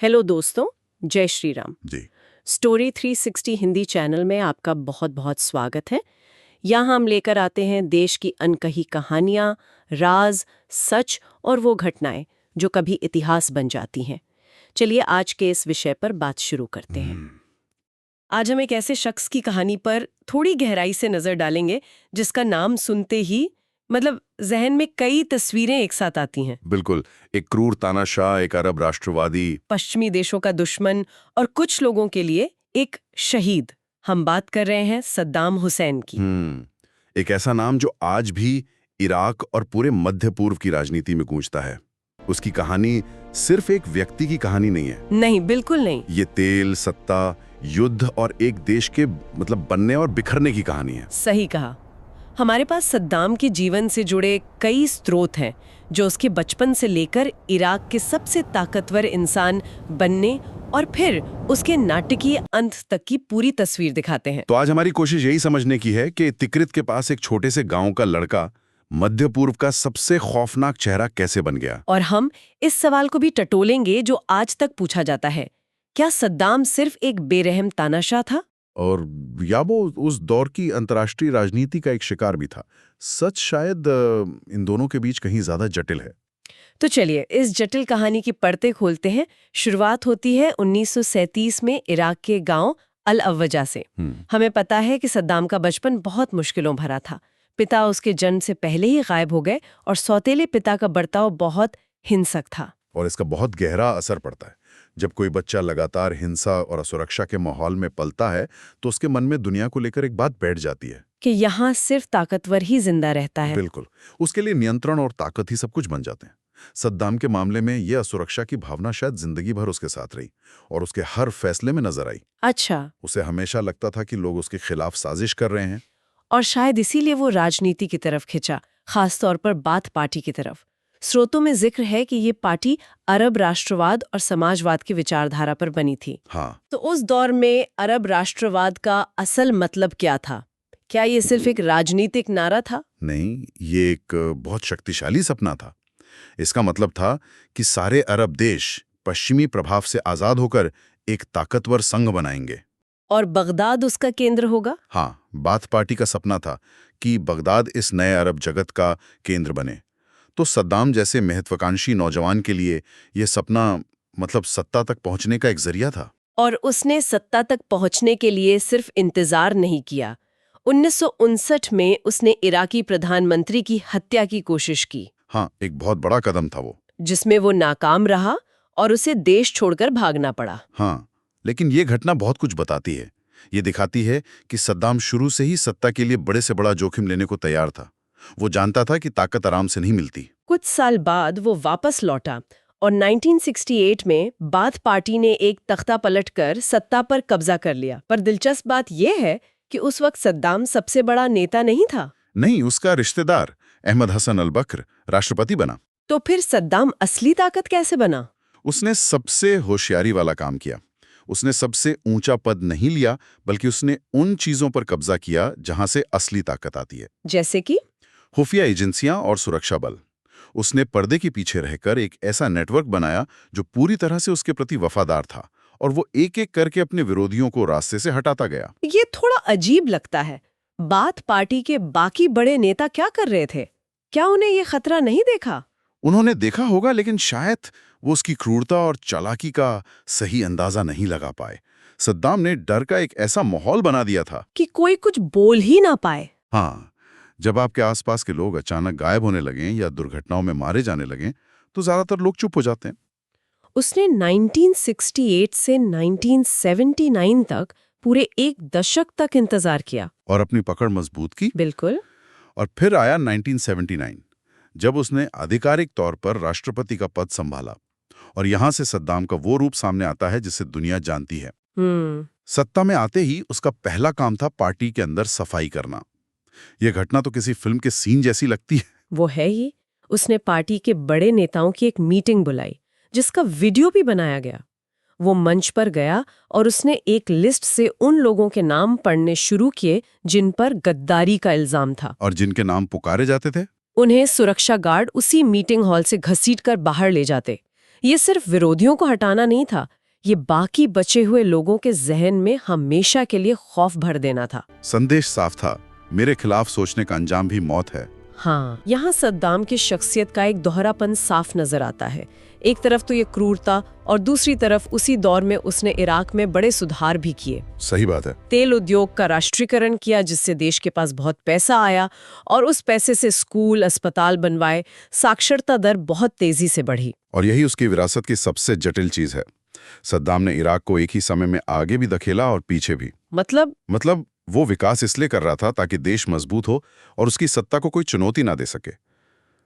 Hello दोस्तों, जय श्री राम। जी। Story 360 Hindi channel में आपका बहुत बहुत स्वागत है। यहाँ हम लेकर आते हैं देश की अनकही कहानियाँ, राज, सच और वो घटनाएं जो कभी इतिहास बन जाती हैं। चलिए आज के इस विषय पर बात शुरू करते हैं। आज हम एक ऐसे शख्स की कहानी पर थोड़ी गहराई से नजर डालेंगे जिसका नाम सुनते ही जहन में कई तस्वीरें एक साथ आती हैं। बिल्कुल। एक क्रूर तानाशाह, एक अरब राष्ट्रवादी। पश्चिमी देशों का दुश्मन और कुछ लोगों के लिए एक शहीद। हम बात कर रहे हैं सद्दाम हुसैन की। एक ऐसा नाम जो आज भी इराक और पूरे मध्य पूर्व की राजनीति में गूंजता है। उसकी कहानी सिर्फ एक व्यक्ति की कहानी नहीं है। नहीं, बिल्कुल नहीं। ये तेल, सत्ता, युद्ध और एक देश के बनने और बिखरने की कहानी है। सही कहा। हमारे पास सद्दाम के जीवन से जुड़े कई स्रोत हैं जो उसके बचपन से लेकर इराक के सबसे ताकतवर इंसान बनने और फिर उसके नाटकीय अंत तक की पूरी तस्वीर दिखाते हैं। तो आज हमारी कोशिश यही समझने की है कि तिक्रित के पास एक छोटे से गांव का लड़का मध्य पूर्व का सबसे खौफनाक चेहरा कैसे बन गया। और हम इस सवाल को भी टटोलेंगे जो आज तक पूछा जाता है, क्या सद्दाम सिर्फ एक बेरहम तानाशाह था, और या वो उस दौर की अंतर्राष्ट्रीय राजनीति का एक शिकार भी था। सच शायद इन दोनों के बीच कहीं ज्यादा जटिल है। तो चलिए इस जटिल कहानी की परतें खोलते हैं। शुरुआत होती है 1937 में इराक के गांव अल अव्वजा से। हमें पता है कि सद्दाम का बचपन बहुत मुश्किलों भरा था। पिता उसके जन्म से पहले ही गायब हो गए और सौतेले पिता का बर्ताव बहुत हिंसक था। और इसका बहुत गहरा असर पड़ता है। जब कोई बच्चा लगातार हिंसा और असुरक्षा के माहौल में पलता है तो उसके मन में दुनिया को लेकर एक बात बैठ जाती है कि यहाँ सिर्फ ताकतवर ही जिंदा रहता है। बिल्कुल। उसके लिए नियंत्रण और ताकत ही सब कुछ बन जाते हैं। सद्दाम के मामले में यह असुरक्षा की भावना शायद जिंदगी भर उसके साथ रही और उसके हर फैसले में नजर आई। अच्छा। उसे हमेशा लगता था कि लोग उसके खिलाफ साजिश कर रहे हैं। और शायद इसीलिए वो राजनीति की तरफ खिंचा, खासतौर पर बाथ पार्टी की तरफ। स्रोतों में जिक्र है कि ये पार्टी अरब राष्ट्रवाद और समाजवाद की विचारधारा पर बनी थी। हाँ। तो उस दौर में अरब राष्ट्रवाद का असल मतलब क्या था? क्या ये सिर्फ एक राजनीतिक नारा था? नहीं, ये एक बहुत शक्तिशाली सपना था। इसका मतलब था कि सारे अरब देश पश्चिमी प्रभाव से आजाद होकर एक ताकतवर संघ बनाएंगे। और बगदाद उसका केंद्र होगा? हाँ, बाथ पार्टी का सपना था कि बगदाद इस नए अरब जगत का केंद्र बने। तो सद्दाम जैसे महत्वाकांक्षी नौजवान के लिए यह सपना सत्ता तक पहुंचने का एक जरिया था। और उसने सत्ता तक पहुंचने के लिए सिर्फ इंतजार नहीं किया। 1959 में उसने इराकी प्रधानमंत्री की हत्या की कोशिश की। हाँ, एक बहुत बड़ा कदम था वो, जिसमें वो नाकाम रहा और उसे देश छोड़कर भागना पड़ा। हाँ, लेकिन ये घटना बहुत कुछ बताती है। ये दिखाती है कि सद्दाम शुरू से ही सत्ता के लिए बड़े से बड़ा जोखिम लेने को तैयार था। वो जानता था कि ताकत आराम से नहीं मिलती। कुछ साल बाद वो वापस लौटा और 1968 में बाथ पार्टी ने एक तख्ता पलटकर सत्ता पर कब्जा कर लिया। पर दिलचस्प बात यह है कि उस वक्त सद्दाम सबसे बड़ा नेता नहीं था। नहीं, उसका रिश्तेदार अहमद हसन अल बकर राष्ट्रपति बना। तो फिर सद्दाम असली ताकत कैसे बना? उसने सबसे होशियारी वाला काम किया। उसने सबसे ऊंचा पद नहीं लिया, बल्कि उसने उन चीजों पर कब्जा किया जहां से असली ताकत आती है। जैसे कि खुफिया एजेंसियां और सुरक्षा बल। उसने पर्दे के पीछे रहकर एक ऐसा नेटवर्क बनाया जो पूरी तरह से उसके प्रति वफादार था, और वो एक एक करके अपने विरोधियों को रास्ते से हटाता गया। ये थोड़ा अजीब लगता है। बाथ पार्टी के बाकी बड़े नेता क्या कर रहे थे? क्या उन्हें ये खतरा नहीं देखा? उन्होंने देखा होगा, लेकिन शायद वो उसकी क्रूरता और चालाकी का सही अंदाजा नहीं लगा पाए। सद्दाम ने डर का एक ऐसा माहौल बना दिया था कि कोई कुछ बोल ही ना पाए। हाँ, जब आपके आसपास के लोग अचानक गायब होने लगें या दुर्घटनाओं में मारे जाने लगें, तो ज्यादातर लोग चुप हो जाते हैं। उसने 1968 से 1979 तक पूरे एक दशक तक इंतजार किया और अपनी पकड़ मजबूत की। बिल्कुल। और फिर आया 1979, जब उसने आधिकारिक तौर पर राष्ट्रपति का पद संभाला। और यहां से सद्दाम का वो रूप सामने आता है जिसे दुनिया जानती है। सत्ता में आते ही उसका पहला काम था पार्टी के अंदर सफाई करना। यह घटना तो किसी फिल्म के सीन जैसी लगती है। वो है ही। उसने पार्टी के बड़े नेताओं की एक मीटिंग बुलाई जिसका वीडियो भी बनाया गया। वो मंच पर गया और उसने एक लिस्ट से उन लोगों के नाम पढ़ने शुरू किए जिन पर गद्दारी का इल्जाम था। और जिनके नाम पुकारे जाते थे, उन्हें सुरक्षा गार्ड उसी मीटिंग हॉल से घसीटकर बाहर ले जाते। ये सिर्फ विरोधियों को हटाना नहीं था, ये बाकी बचे हुए लोगों के जहन में हमेशा के लिए खौफ भर देना था। संदेश साफ था, मेरे खिलाफ सोचने का अंजाम भी मौत है। हाँ, यहाँ सद्दाम की शख्सियत का एक दोहरापन साफ नजर आता है। एक तरफ तो ये क्रूरता और दूसरी तरफ उसी दौर में उसने इराक में बड़े सुधार भी किए। सही बात है। तेल उद्योग का राष्ट्रीयकरण किया, जिससे देश के पास बहुत पैसा आया और उस पैसे से स्कूल, अस्पताल बनवाए, साक्षरता दर बहुत तेजी से बढ़ी। और यही उसकी विरासत की सबसे जटिल चीज है। सद्दाम ने इराक को एक ही समय में आगे भी धकेला और पीछे भी। मतलब वो विकास इसलिए कर रहा था ताकि देश मजबूत हो और उसकी सत्ता को कोई चुनौती ना दे सके।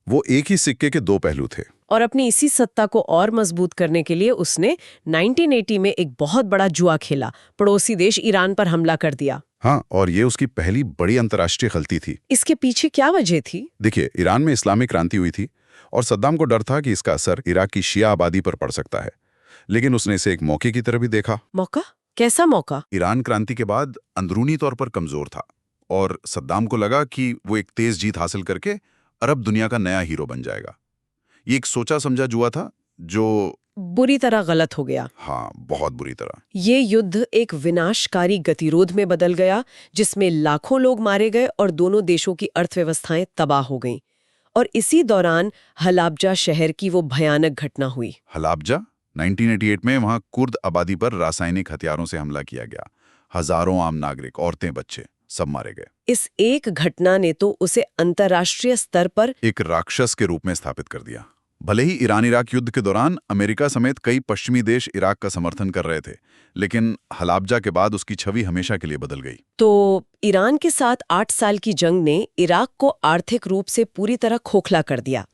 वो एक ही सिक्के के दो पहलू थे। और अपनी इसी सत्ता को और मजबूत करने के लिए उसने 1980 में एक बहुत बड़ा जुआ खेला, पड़ोसी देश ईरान पर हमला कर दिया। हाँ, और ये उसकी पहली बड़ी अंतर्राष्ट्रीय गलती थी। इसके पीछे क्या वजह थी? देखिए, ईरान में इस्लामिक क्रांति हुई थी और सद्दाम को डर था कि इसका असर इराक की शिया आबादी पर पड़ सकता है, लेकिन उसने इसे एक मौके की तरह भी देखा। मौका? कैसा मौका? ईरान क्रांति के बाद अंदरूनी तौर पर कमजोर था और सद्दाम को लगा कि वो एक तेज जीत हासिल करके अरब दुनिया का नया हीरो बन जाएगा। ये एक सोचा समझा जुआ था जो बुरी तरह गलत हो गया। हाँ, बहुत बुरी तरह। ये युद्ध एक विनाशकारी गतिरोध में बदल गया, जिसमें लाखों लोग मारे गए और दोनों देशों की अर्थव्यवस्थाएं तबाह हो गईं। और इसी दौरान हलाब्जा शहर की वो भयानक घटना हुई। हलाब्जा 1988 में वहां कुर्द आबादी पर रासायनिक हथियारों से हमला किया गया। हजारों आम नागरिक, औरतें, बच्चे सब मारे गए। इस एक घटना ने तो उसे अंतर्राष्ट्रीय स्तर पर एक राक्षस के रूप में स्थापित कर दिया। भले ही ईरान इराक युद्ध के दौरान अमेरिका समेत कई पश्चिमी देश इराक का समर्थन कर रहे थे, लेकिन हलाब्जा के बाद उसकी छवि हमेशा के लिए बदल गई। तो ईरान के साथ 8 साल की जंग ने इराक को आर्थिक रूप से पूरी तरह खोखला कर दिया।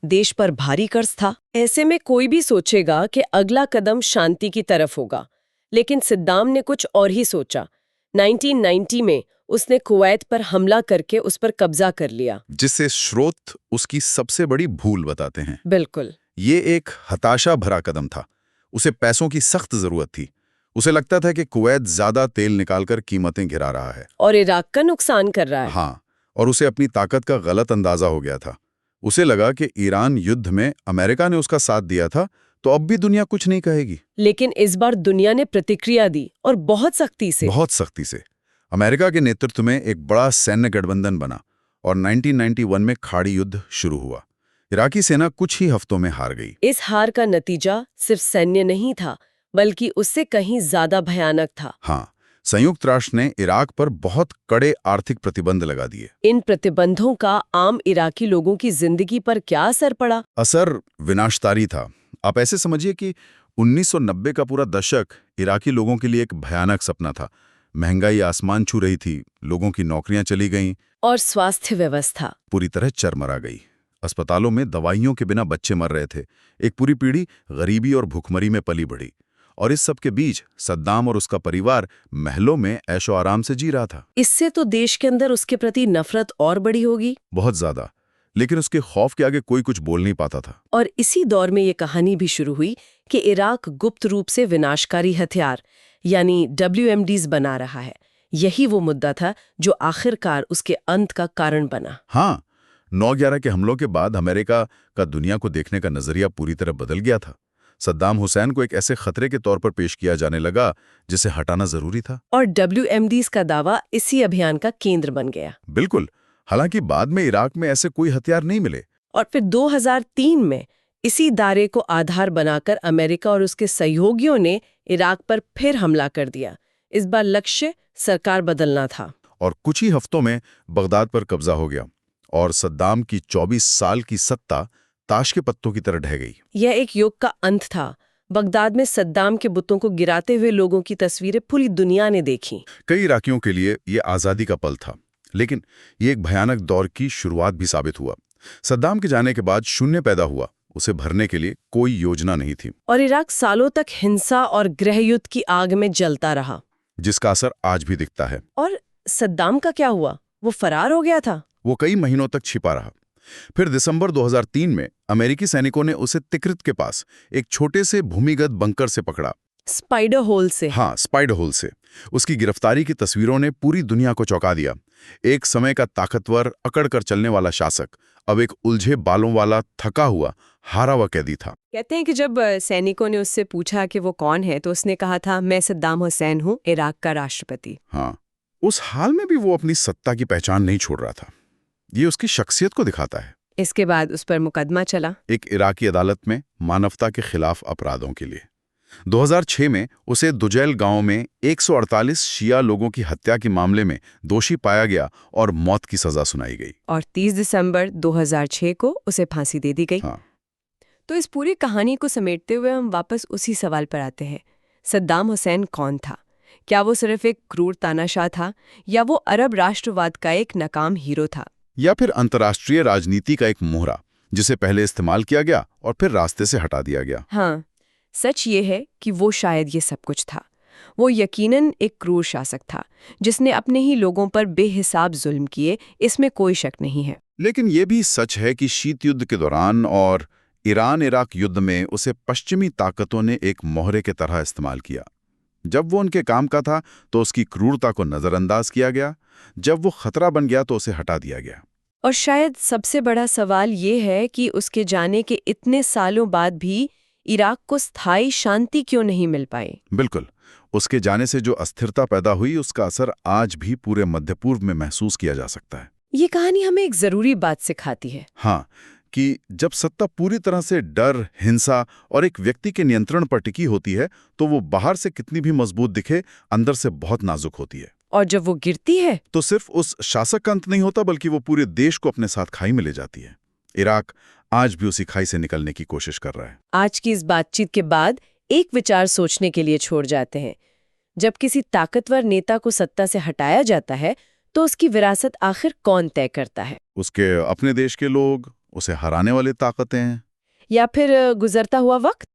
देश पर भारी कर्ज था। ऐसे में कोई भी सोचेगा कि अगला कदम शांति की तरफ होगा, लेकिन सद्दाम ने कुछ और ही सोचा। 1990 में उसने कुवैत पर हमला करके उस पर कब्जा कर लिया, जिससे स्रोत उसकी सबसे बड़ी भूल बताते हैं। बिल्कुल। ये एक हताशा भरा कदम था। उसे पैसों की सख्त जरूरत थी। उसे लगता था कि कुवैत ज्यादा तेल निकालकर कीमतें गिरा रहा है और इराक का नुकसान कर रहा है। हाँ, और उसे अपनी ताकत का गलत अंदाजा हो गया था। उसे लगा कि ईरान युद्ध में अमेरिका ने उसका साथ दिया था, तो अब भी दुनिया कुछ नहीं कहेगी। लेकिन इस बार दुनिया ने प्रतिक्रिया दी, और बहुत सख्ती से। बहुत सख्ती से। अमेरिका के नेतृत्व में एक बड़ा सैन्य गठबंधन बना और 1991 में खाड़ी युद्ध शुरू हुआ। इराकी सेना कुछ ही हफ्तों में हार गई। इस हार का नतीजा सिर्फ सैन्य नहीं था, बल्कि उससे कहीं ज्यादा भयानक था। हाँ, संयुक्त राष्ट्र ने इराक पर बहुत कड़े आर्थिक प्रतिबंध लगा दिए। इन प्रतिबंधों का आम इराकी लोगों की जिंदगी पर क्या असर पड़ा? असर विनाशकारी था। आप ऐसे समझिए कि 1990 का पूरा दशक इराकी लोगों के लिए एक भयानक सपना था। महंगाई आसमान छू रही थी, लोगों की नौकरियां चली गईं और स्वास्थ्य व्यवस्था पूरी तरह चरमरा गई। अस्पतालों में दवाइयों के बिना बच्चे मर रहे थे। एक पूरी पीढ़ी गरीबी और भूखमरी में पली बढ़ी। और इस सब के बीच सद्दाम और उसका परिवार महलों में ऐशो आराम से जी रहा था। इससे तो देश के अंदर उसके प्रति नफरत और बड़ी होगी। बहुत ज्यादा। लेकिन उसके खौफ के आगे कोई कुछ बोल नहीं पाता था। और इसी दौर में ये कहानी भी शुरू हुई कि इराक गुप्त रूप से विनाशकारी हथियार यानी WMDs बना रहा है। यही वो मुद्दा था जो आखिरकार उसके अंत का कारण बना। हाँ, 9/11 के हमलों के बाद अमेरिका का दुनिया को देखने का नजरिया पूरी तरह बदल गया था। सद्दाम हुसैन को एक ऐसे खतरे के तौर पर पेश किया जाने लगा जिसे हटाना जरूरी था। और WMDs का दावा इसी अभियान का केंद्र बन गया। बिल्कुल। हालांकि बाद में इराक में ऐसे कोई हथियार नहीं मिले। और फिर 2003 में इसी दायरे को आधार बनाकर अमेरिका और उसके सहयोगियों ने इराक पर फिर हमला कर दिया। इस बार लक्ष्य सरकार बदलना था। और कुछ ही हफ्तों में बगदाद पर कब्जा हो गया और सद्दाम की 24 साल की सत्ता ताश के पत्तों की तरह ढह गई। यह एक युग का अंत था। बगदाद में सद्दाम के बुतों को गिराते हुए लोगों की तस्वीरें पूरी दुनिया ने देखी। कई इराकियों के लिए ये आज़ादी का पल था, लेकिन ये एक भयानक दौर की शुरुआत भी साबित हुआ। सद्दाम के जाने के बाद शून्य पैदा हुआ। उसे भरने के लिए कोई योजना नहीं थी। और इराक सालों तक हिंसा और गृहयुद्ध की आग में जलता रहा, जिसका असर आज भी दिखता है। और सद्दाम का क्या हुआ? वो फरार हो गया था। वो कई महीनों तक छिपा रहा। फिर दिसंबर 2003 में अमेरिकी सैनिकों ने उसे तिक्रित के पास एक छोटे से भूमिगत बंकर से पकड़ा। स्पाइडर होल से। हाँ, स्पाइडर होल से। उसकी गिरफ्तारी की तस्वीरों ने पूरी दुनिया को चौंका दिया। एक समय का ताकतवर, अकड़ कर चलने वाला शासक अब एक उलझे बालों वाला, थका हुआ, हारा हुआ कैदी था। कहते हैं कि जब सैनिकों ने उससे पूछा कि वो कौन है तो उसने कहा था, मैं सद्दाम हुसैन हूँ, इराक का राष्ट्रपति। हाँ, उस हाल में भी वो अपनी सत्ता की पहचान नहीं छोड़ रहा था। ये उसकी शख्सियत को दिखाता है। इसके बाद उस पर मुकदमा चला। एक इराकी अदालत में मानवता के खिलाफ अपराधों के लिए 2006 में उसे दुजैल गांव में 148 शिया लोगों की हत्या के मामले में दोषी पाया गया और मौत की सजा सुनाई गई। और 30 दिसंबर 2006 को उसे फांसी दे दी गई। हाँ, तो इस पूरी कहानी को समेटते हुए हम वापस उसी सवाल पर आते हैं, सद्दाम हुसैन कौन था? क्या वो सिर्फ एक क्रूर तानाशाह था, या वो अरब राष्ट्रवाद का एक नाकाम हीरो था? या फिर अंतर्राष्ट्रीय राजनीति का एक मोहरा जिसे पहले इस्तेमाल किया गया और फिर रास्ते से हटा दिया गया। हाँ, सच ये है कि वो शायद ये सब कुछ था। वो यकीनन एक क्रूर शासक था जिसने अपने ही लोगों पर बेहिसाब जुल्म किए, इसमें कोई शक नहीं है। लेकिन ये भी सच है कि शीत युद्ध के दौरान और ईरान इराक युद्ध में उसे पश्चिमी ताकतों ने एक मोहरे के तरह इस्तेमाल किया। जब वो उनके काम का था तो उसकी क्रूरता को नजरअंदाज किया गया, जब वो खतरा बन गया तो उसे हटा दिया गया। और शायद सबसे बड़ा सवाल ये है कि उसके जाने के इतने सालों बाद भी इराक को स्थायी शांति क्यों नहीं मिल पाई? बिल्कुल, उसके जाने से जो अस्थिरता पैदा हुई उसका असर आज भी पूरे मध्य पूर्व में महसूस किया जा सकता है। ये कहानी हमें एक जरूरी बात सिखाती है। हाँ, कि जब सत्ता पूरी तरह से डर, हिंसा और एक व्यक्ति के नियंत्रण पर टिकी होती है तो वो बाहर से कितनी भी मजबूत दिखे, अंदर से बहुत नाजुक होती है। और जब वो गिरती है तो सिर्फ उस शासक का अंत नहीं होता बल्कि वो पूरे देश को अपने साथ खाई में ले जाती है। इराक आज भी उसी खाई से निकलने की कोशिश कर रहा है। आज की इस बातचीत के बाद एक विचार सोचने के लिए छोड़ जाते हैं। जब किसी ताकतवर नेता को सत्ता से हटाया जाता है तो उसकी विरासत आखिर कौन तय करता है? उसके अपने देश के लोग, उसे हराने वाली ताकतें हैं, या फिर गुजरता हुआ वक्त?